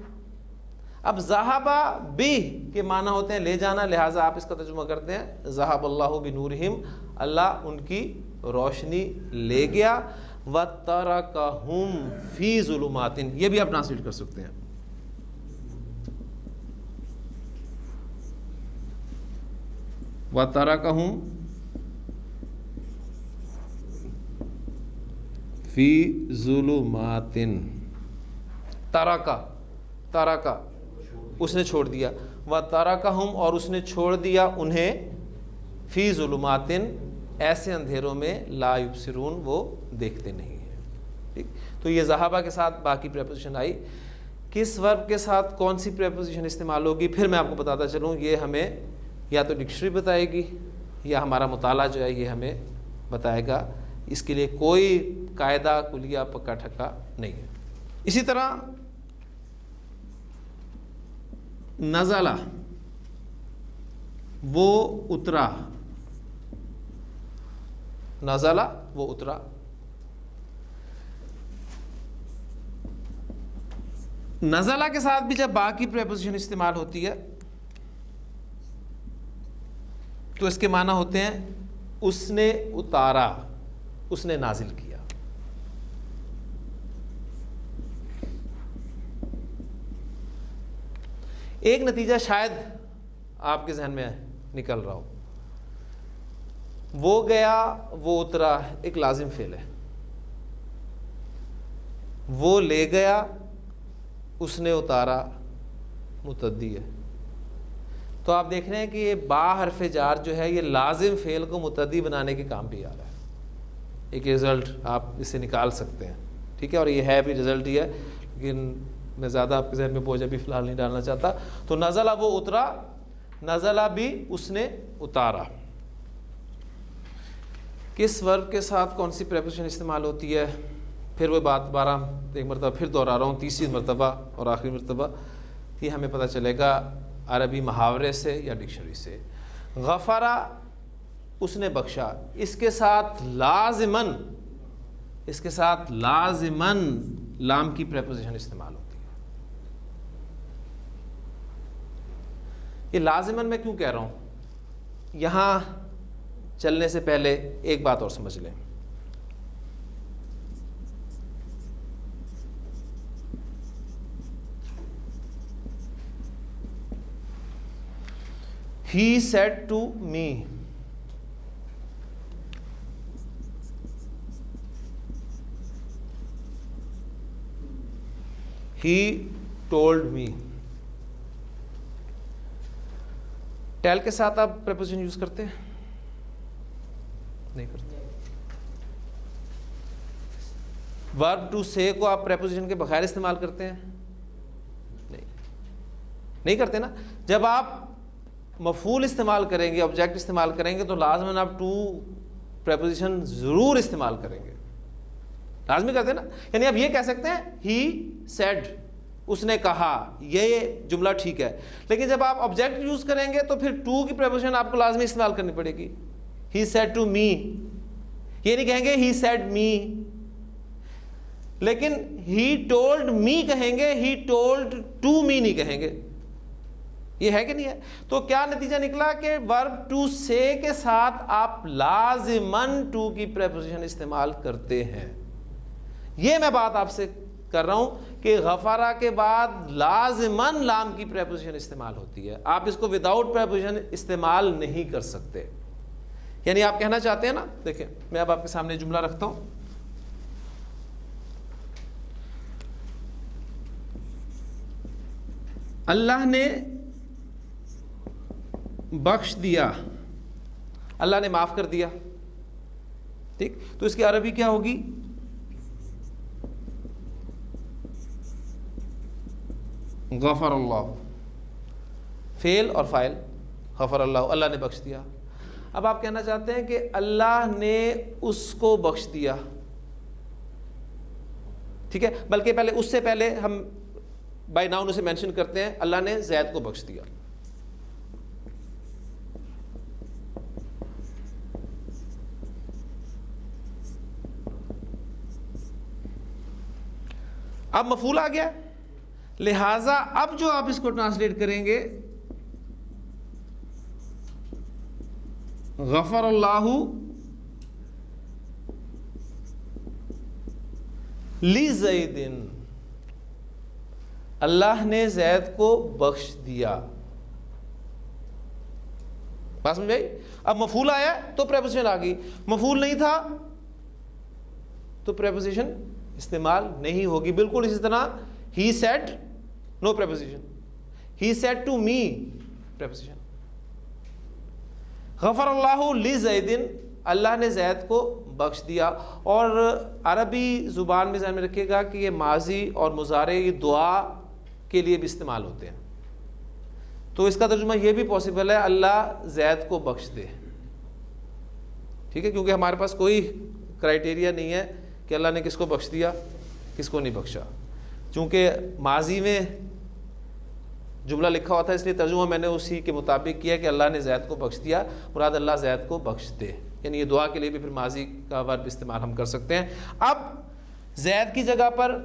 اب ذہبہ بھی کے معنی ہوتے ہیں لے جانا، لہٰذا آپ اس کا ترجمہ کرتے ہیں ذہب اللہ بنورہم، اللہ ان کی روشنی لے گیا. وَتَرَكَهُمْ فِي ظُلُمَاتٍ، یہ بھی آپ ٹرانسلیٹ کر سکتے ہیں. وَتَرَكَهُمْ فِي ظُلُمَاتٍ، تَرَكَ اس نے چھوڑ دیا، وَتَرَكَهُمْ اور اس نے چھوڑ دیا انہیں، فِي ظُلُمَاتٍ ایسے اندھیروں میں، لا یبصرون وہ دیکھتے نہیں ہیں. ٹھیک. تو یہ ذہبہ کے ساتھ باقی پریپوزیشن آئی. کس ورب کے ساتھ کون سی پریپوزیشن استعمال ہوگی پھر میں آپ کو بتاتا چلوں. یہ ہمیں یا تو ڈکشنری بتائے گی یا ہمارا مطالعہ جو ہے یہ ہمیں بتائے گا. اس کے لیے کوئی قاعدہ کلیہ پکا ٹھکا نہیں ہے. اسی طرح نزلہ وہ اترا، نزلہ وہ اترا. نزلہ کے ساتھ بھی جب با کی پریپوزیشن استعمال ہوتی ہے تو اس کے معنی ہوتے ہیں اس نے اتارا، اس نے نازل کیا. ایک نتیجہ شاید آپ کے ذہن میں نکل رہا ہو، وہ گیا وہ اترا ایک لازم فعل ہے، وہ لے گیا اس نے اتارا متعدی ہے. تو آپ دیکھ رہے ہیں کہ یہ با حرف جار جو ہے یہ لازم فعل کو متعدی بنانے کے کام بھی آ رہا ہے. ایک رزلٹ آپ اس سے نکال سکتے ہیں، ٹھیک ہے. اور یہ ہے بھی رزلٹ ہی ہے، لیکن میں زیادہ آپ کے ذہن میں بوجھ ابھی فی الحال نہیں ڈالنا چاہتا. تو نزلہ وہ اترا، نزلہ بھی اس نے اتارا. کس ورب کے ساتھ کون سی پریپوزیشن استعمال ہوتی ہے پھر وہ بات دوبارہ ایک مرتبہ پھر دوہرا رہا ہوں، تیسری مرتبہ اور آخری مرتبہ. یہ ہمیں پتہ چلے گا عربی محاورے سے یا ڈکشنری سے. غفرا اس نے بخشا، اس کے ساتھ لازماً لام کی پریپوزیشن استعمال ہوتی ہے. یہ لازماً میں کیوں کہہ رہا ہوں؟ یہاں چلنے سے پہلے ایک بات اور سمجھ لیں. He said to me. He told me. Tell کے ساتھ آپ پریپوزیشن یوز کرتے ہیں؟ نہیں کرتے. ورب ٹو سے کو آپ پریپوزیشن کے بغیر استعمال کرتے ہیں؟ نہیں کرتے نا. جب آپ مفعول استعمال کریں گے, آبجیکٹ استعمال کریں گے, تو لازماً آپ ٹو پریپوزیشن ضرور استعمال کریں گے. لازمی کرتے نا. یعنی آپ یہ کہہ سکتے ہیں ہی سیڈ, اس نے کہا, یہ جملہ ٹھیک ہے. لیکن جب آپ آبجیکٹ یوز کریں گے تو پھر ٹو کی پریپوزیشن آپ کو لازمی استعمال کرنی پڑے گی. ہی سیڈ ٹو می, یہ نہیں کہیں گے ہی سیڈ می, لیکن ہی ٹولڈ می کہیں گے, ہی ٹولڈ ٹو می نہیں کہیں گے. یہ ہے کہ نہیں ہے؟ تو کیا نتیجہ نکلا کہ ورب ٹو سے کے ساتھ آپ لازماً ٹو کی پریپوزیشن استعمال کرتے ہیں. یہ میں بات آپ سے کر رہا ہوں کہ غفارہ کے بعد لازماً لام کی پریپوزیشن استعمال ہوتی ہے. آپ اس کو وداؤٹ پریپوزیشن استعمال نہیں کر سکتے. یعنی آپ کہنا چاہتے ہیں نا, دیکھیں میں اب آپ کے سامنے جملہ رکھتا ہوں. اللہ نے بخش دیا, اللہ نے معاف کر دیا. ٹھیک, تو اس کی عربی کیا ہوگی؟ غفر اللہ. فعل اور فاعل غفر اللہ, اللہ نے بخش دیا. اب آپ کہنا چاہتے ہیں کہ اللہ نے اس کو بخش دیا. ٹھیک ہے, بلکہ پہلے اس سے پہلے ہم بائی ناؤن اسے مینشن کرتے ہیں, اللہ نے زید کو بخش دیا. اب مفعول آ گیا, لہذا اب جو آپ اس کو ٹرانسلیٹ کریں گے غفر اللہ لزید, اللہ نے زید کو بخش دیا. بات سمجھ گئی؟ اب مفعول آیا تو پریپوزیشن آ گئی, مفعول نہیں تھا تو پریپوزیشن استعمال نہیں ہوگی. بالکل اسی طرح ہی said no preposition, he said to me preposition. غفر اللہ لزید, اللہ نے زید کو بخش دیا. اور عربی زبان میں ذہن میں رکھیے گا کہ یہ ماضی اور مضارع یہ دعا کے لیے بھی استعمال ہوتے ہیں. تو اس کا ترجمہ یہ بھی پاسبل ہے اللہ زید کو بخش دے. ٹھیک ہے, کیونکہ ہمارے پاس کوئی کرائٹیریا نہیں ہے کہ اللہ نے کس کو بخش دیا کس کو نہیں بخشا. چونکہ ماضی میں جملہ لکھا ہوا تھا اس لیے ترجمہ میں نے اسی کے مطابق کیا کہ اللہ نے زید کو بخش دیا, مراد اللہ زید کو بخش دے. یعنی یہ دعا کے لیے بھی پھر ماضی کا ورب استعمال ہم کر سکتے ہیں. اب زید کی جگہ پر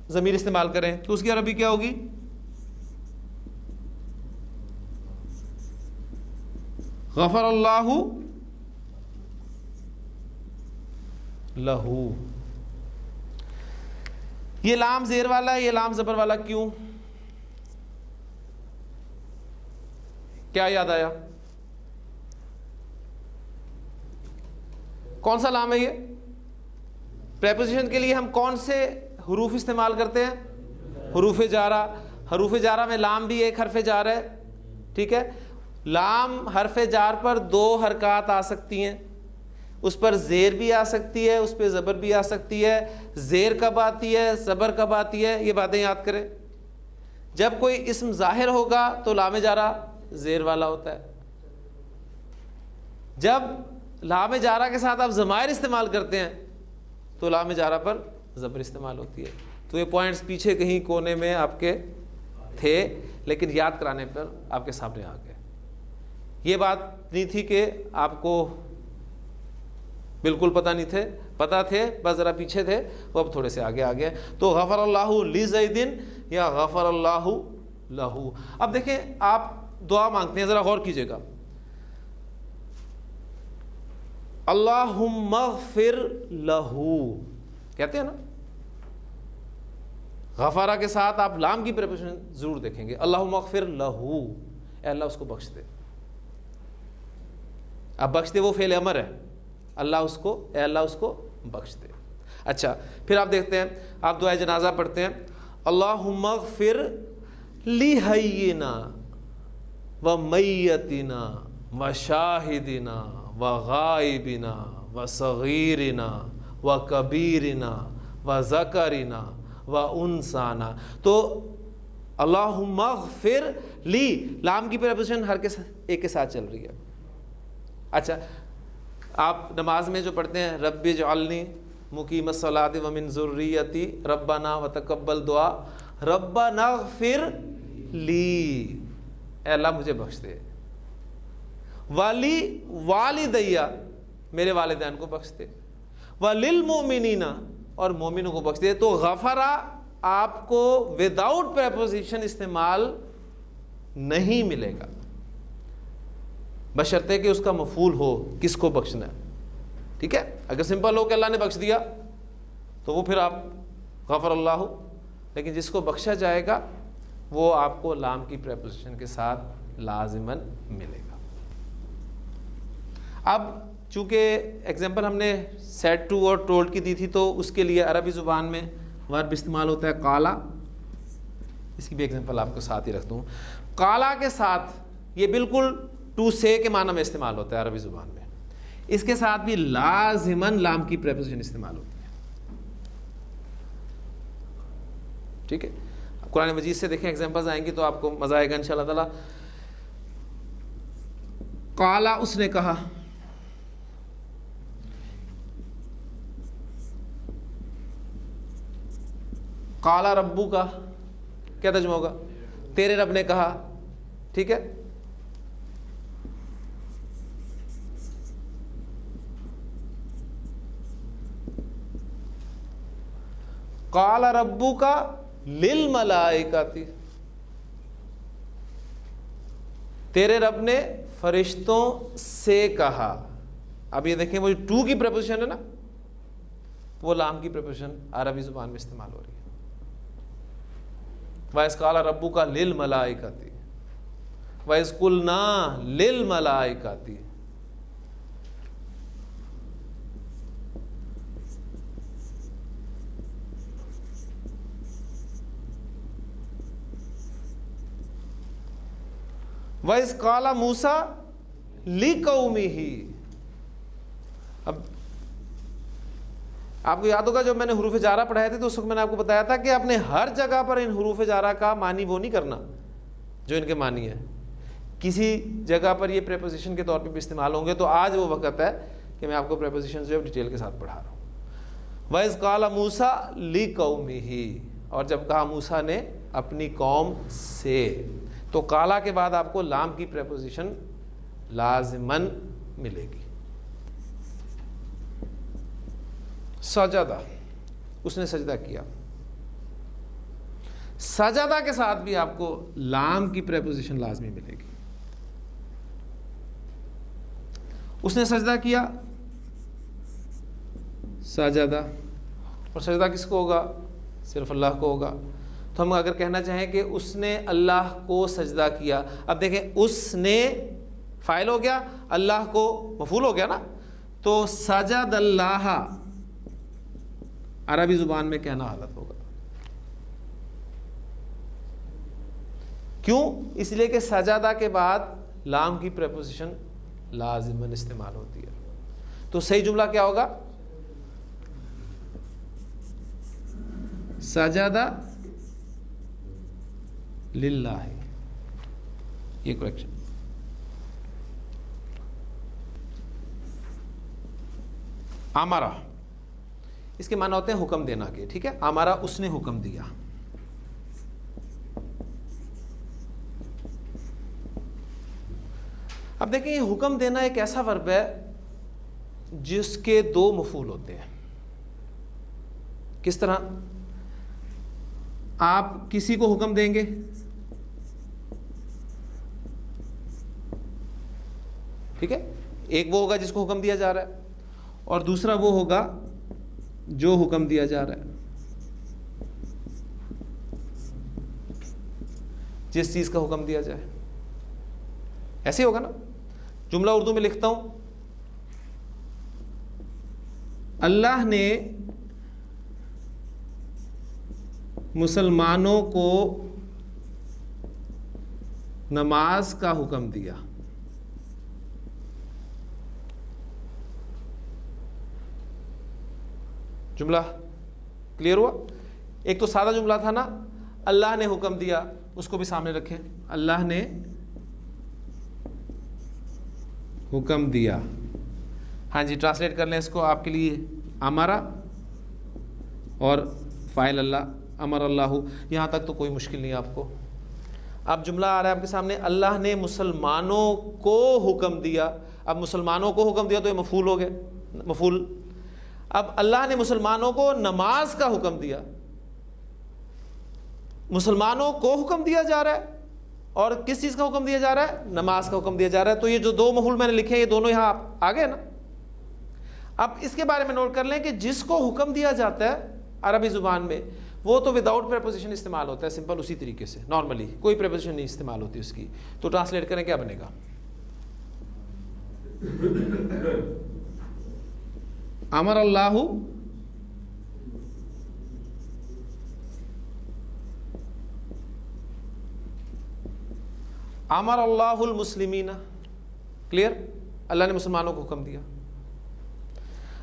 ضمیر استعمال کریں تو اس کی عربی کیا ہوگی؟ غفر اللہ لہو. یہ لام زیر والا ہے, یہ لام زبر والا کیوں؟ کیا یاد آیا؟ کون سا لام ہے یہ؟ پریپوزیشن کے لیے ہم کون سے حروف استعمال کرتے ہیں؟ حروف جارہ. حروف جارہ میں لام بھی ایک حرف جار ہے. ٹھیک ہے, لام حرف جار پر دو حرکات آ سکتی ہیں, اس پر زیر بھی آ سکتی ہے, اس پہ زبر بھی آ سکتی ہے. زیر کب آتی ہے, زبر کب آتی ہے, یہ باتیں یاد کریں. جب کوئی اسم ظاہر ہوگا تو لام جارہ زیر والا ہوتا ہے. جب لام جارہ کے ساتھ آپ ضمائر استعمال کرتے ہیں تو لام جارہ پر زبر استعمال ہوتی ہے. تو یہ پوائنٹس پیچھے کہیں کونے میں آپ کے تھے, لیکن یاد کرانے پر آپ کے سامنے آ گئے. یہ بات نہیں تھی کہ آپ کو بالکل پتہ نہیں تھے, پتہ تھے, بس ذرا پیچھے تھے, وہ اب تھوڑے سے آگے آ گئے. تو غفر اللہ لزید یا غفر اللہ لہو. اب دیکھیں آپ دعا مانگتے ہیں, ذرا غور کیجیے گا. اللہم اغفر لہو کہتے ہیں نا، غفارہ کے ساتھ آپ لام کی پریپوزیشن ضرور دیکھیں گے. اللہم اغفر لہو، اے اللہ اس کو بخش دے. اب بخش دے وہ فعل امر ہے، اللہ اس کو، اے اللہ اس کو بخش دے. اچھا پھر آپ دیکھتے ہیں، آپ دعائے جنازہ پڑھتے ہیں اللہم اغفر لحینا ومیتنا وشاہدنا وغائبنا وصغیرنا وکبیرنا وذکرنا وانسانا. تو اللہم اغفر لی، لام کی پریپوزیشن ہر کے ایک کے ساتھ چل رہی ہے. اچھا آپ نماز میں جو پڑھتے ہیں رب اجعلنی مقیم الصلاۃ ومن ذریتی ربنا وتقبل دعا، ربنا اغفر لی، اے اللہ مجھے بخش دے، ولی والدیہ، میرے والدین کو بخش دے، وللمؤمنین، اور مومنوں کو بخش دے. تو غفرہ آپ کو وداؤٹ پریپوزیشن استعمال نہیں ملے گا، بشرطے کہ اس کا مفعول ہو، کس کو بخشنا ہے. ٹھیک ہے، اگر سمپل ہو کہ اللہ نے بخش دیا تو وہ پھر آپ غفر اللہ، لیکن جس کو بخشا جائے گا وہ آپ کو لام کی پریپوزیشن کے ساتھ لازماً ملے گا. اب چونکہ ایگزامپل ہم نے سیڈ ٹو اور ٹولڈ کی دی تھی، تو اس کے لیے عربی زبان میں ورب استعمال ہوتا ہے قالا. اس کی بھی ایگزامپل آپ کو ساتھ ہی رکھ دوں. قالا کے ساتھ یہ بالکل ٹو سے کے معنی میں استعمال ہوتا ہے عربی زبان میں، اس کے ساتھ بھی لازماً لام کی پریپوزیشن استعمال ہوتی ہے. ٹھیک ہے، قرآن مجید سے دیکھیں ایگزامپلز آئیں گی تو آپ کو مزہ آئے گا انشاءاللہ تعالیٰ. قالا اس نے کہا، قالا ربو کا کیا ترجمہ ہوگا؟ تیرے رب نے کہا. ٹھیک ہے، قال ربک للملائکۃ، تیرے رب نے فرشتوں سے کہا. اب یہ دیکھیں وہ ٹو کی پریپوزیشن ہے نا، وہ لام کی پریپوزیشن عربی زبان میں استعمال ہو رہی ہے. وَإِذْ قَالَ رَبُّكَ لِلْمَلَائِكَةِ وَإِذْ قُلْنَا لِلْمَلَائِكَةِ. وَإِذْ قَالَ مُوسَىٰ لِقَوْمِهِ. اب آپ کو یاد ہوگا جب میں نے حروف جارہ پڑھائے تھے تو اس وقت میں نے آپ کو بتایا تھا کہ آپ نے ہر جگہ پر ان حروف جارہ کا معنی وہ نہیں کرنا جو ان کے معنی ہے، کسی جگہ پر یہ پریپوزیشن کے طور پہ بھی استعمال ہوں گے. تو آج وہ وقت ہے کہ میں آپ کو پریپوزیشن جو ہے ڈیٹیل کے ساتھ پڑھا رہا ہوں. وَإِذْ قَالَ مُوسَىٰ لِقَوْمِهِ، اور جب کہا موسیٰ نے اپنی قوم سے، تو قالا کے بعد آپ کو لام کی پریپوزیشن لازماً ملے گی. سجدہ، اس نے سجدہ کیا. سجدہ کے ساتھ بھی آپ کو لام کی پریپوزیشن لازمی ملے گی. اس نے سجدہ کیا، سجدہ، اور سجدہ کس کو ہوگا؟ صرف اللہ کو ہوگا. تو ہم اگر کہنا چاہیں کہ اس نے اللہ کو سجدہ کیا، اب دیکھیں اس نے فاعل ہو گیا، اللہ کو مفعول ہو گیا نا، تو سجد اللہ عربی زبان میں کہنا حالت ہوگا. کیوں؟ اس لیے کہ سجدہ کے بعد لام کی پریپوزیشن لازماً استعمال ہوتی ہے. تو صحیح جملہ کیا ہوگا؟ سجدہ للہ، یہ کریکشن. امرا، اس کے معنی ہوتے ہیں حکم دینا کے. ٹھیک ہے، امرا اس نے حکم دیا. اب دیکھیں یہ حکم دینا ایک ایسا ورب ہے جس کے دو مفعول ہوتے ہیں. کس طرح؟ آپ کسی کو حکم دیں گے، ٹھیک ہے، ایک وہ ہوگا جس کو حکم دیا جا رہا ہے، اور دوسرا وہ ہوگا جو حکم دیا جا رہا ہے، جس چیز کا حکم دیا جائے. ایسے ہوگا نا. جملہ اردو میں لکھتا ہوں، اللہ نے مسلمانوں کو نماز کا حکم دیا. جملہ کلیئر ہوا؟ ایک تو سادہ جملہ تھا نا، اللہ نے حکم دیا، اس کو بھی سامنے رکھیں. اللہ نے حکم دیا. ہاں جی، ٹرانسلیٹ کر لیں اس کو آپ کے لیے. امرا اور فاعل اللہ، امر اللہ. یہاں تک تو کوئی مشکل نہیں آپ کو. اب جملہ آ رہا ہے آپ کے سامنے، اللہ نے مسلمانوں کو حکم دیا. اب مسلمانوں کو حکم دیا تو یہ مفعول ہو گیا، مفعول. اب اللہ نے مسلمانوں کو نماز کا حکم دیا. مسلمانوں کو حکم دیا جا رہا ہے، اور کس چیز کا حکم دیا جا رہا ہے؟ نماز کا حکم دیا جا رہا ہے. تو یہ جو دو مفعول میں نے لکھے ہیں، یہ دونوں یہاں آ گئے نا. اب اس کے بارے میں نوٹ کر لیں کہ جس کو حکم دیا جاتا ہے عربی زبان میں، وہ تو وداؤٹ پریپوزیشن استعمال ہوتا ہے، سمپل اسی طریقے سے، نارملی کوئی پریپوزیشن نہیں استعمال ہوتی اس کی. تو ٹرانسلیٹ کریں، کیا بنے گا؟ امر اللہ امر اللہ المسلمین. کلیئر؟ اللہ نے مسلمانوں کو حکم دیا.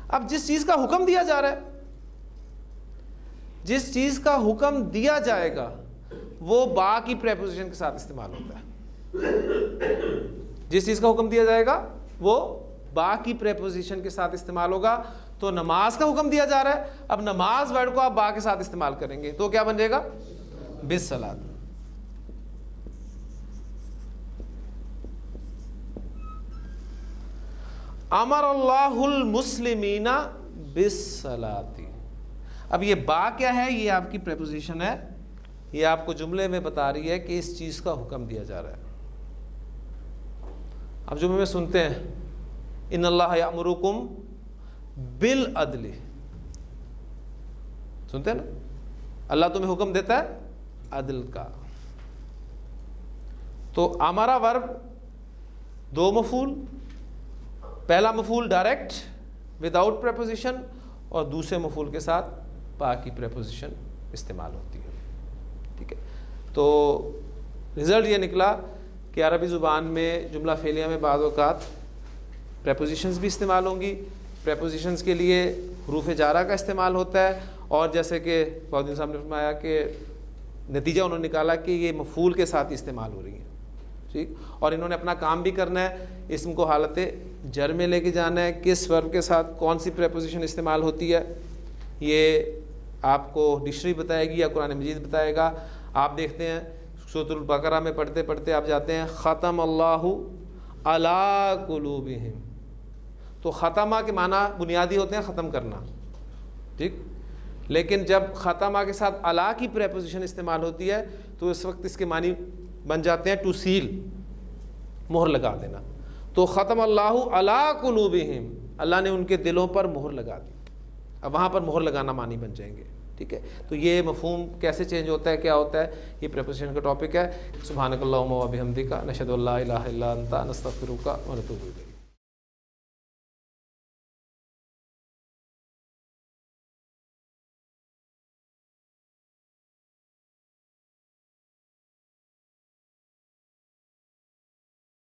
اب جس چیز کا حکم دیا جا رہا ہے، جس چیز کا حکم دیا جائے گا، وہ با کی پریپوزیشن کے ساتھ استعمال ہوتا ہے. جس چیز کا حکم دیا جائے گا وہ با کی پریپوزیشن کے ساتھ استعمال ہوگا. تو نماز کا حکم دیا جا رہا ہے، اب نماز ورڈ کو آپ با کے ساتھ استعمال کریں گے تو کیا بن جائے گا؟ بالصلاۃ. امر اللہ المسلمین بالصلاۃ. اب یہ با کیا ہے؟ یہ آپ کی پریپوزیشن ہے، یہ آپ کو جملے میں بتا رہی ہے کہ اس چیز کا حکم دیا جا رہا ہے. اب جملے میں سنتے ہیں، ان اللہ یأمرکم بالعدل. سنتے ہیں نا، اللہ تمہیں حکم دیتا ہے عدل کا. تو ہمارا ورب دو مفعول، پہلا مفعول ڈائریکٹ وداؤٹ پریپوزیشن، اور دوسرے مفعول کے ساتھ با کی پریپوزیشن استعمال ہوتی ہے. ٹھیک ہے. تو رزلٹ یہ نکلا کہ عربی زبان میں جملہ فعلیہ میں بعض اوقات پریپوزیشنز بھی استعمال ہوں گی. پریپوزیشنز کے لیے حروف جارہ کا استعمال ہوتا ہے، اور جیسے کہ بہدین صاحب نے فرمایا کہ نتیجہ انہوں نے نکالا کہ یہ مفعول کے ساتھ استعمال ہو رہی ہیں. ٹھیک. اور انہوں نے اپنا کام بھی کرنا ہے، اسم کو حالت جر میں لے کے جانا ہے، کس ورب کے ساتھ کون سی پریپوزیشن استعمال ہوتی ہے یہ آپ کو ڈکشنری بتائے گی یا قرآن مجید بتائے گا. آپ دیکھتے ہیں سورۃ البقرہ میں پڑھتے پڑھتے آپ جاتے ہیں ختم اللہ علی قلوبہم. تو ختمہ کے معنی بنیادی ہوتے ہیں ختم کرنا. ٹھیک. لیکن جب ختمہ کے ساتھ علی کی پریپوزیشن استعمال ہوتی ہے تو اس وقت اس کے معنی بن جاتے ہیں ٹو سیل، مہر لگا دینا. تو ختم اللہ علی قلوبہم، اللہ نے ان کے دلوں پر مہر لگا دی. اب وہاں پر مہر لگانا معنی بن جائیں گے. ٹھیک ہے. تو یہ مفہوم کیسے چینج ہوتا ہے، کیا ہوتا ہے، یہ پریپوزیشن کا ٹاپک ہے. سبحانک اللہم و بحمدک، نشہد ان لا الہ الا انت، نستغفرک و نتوب الیک.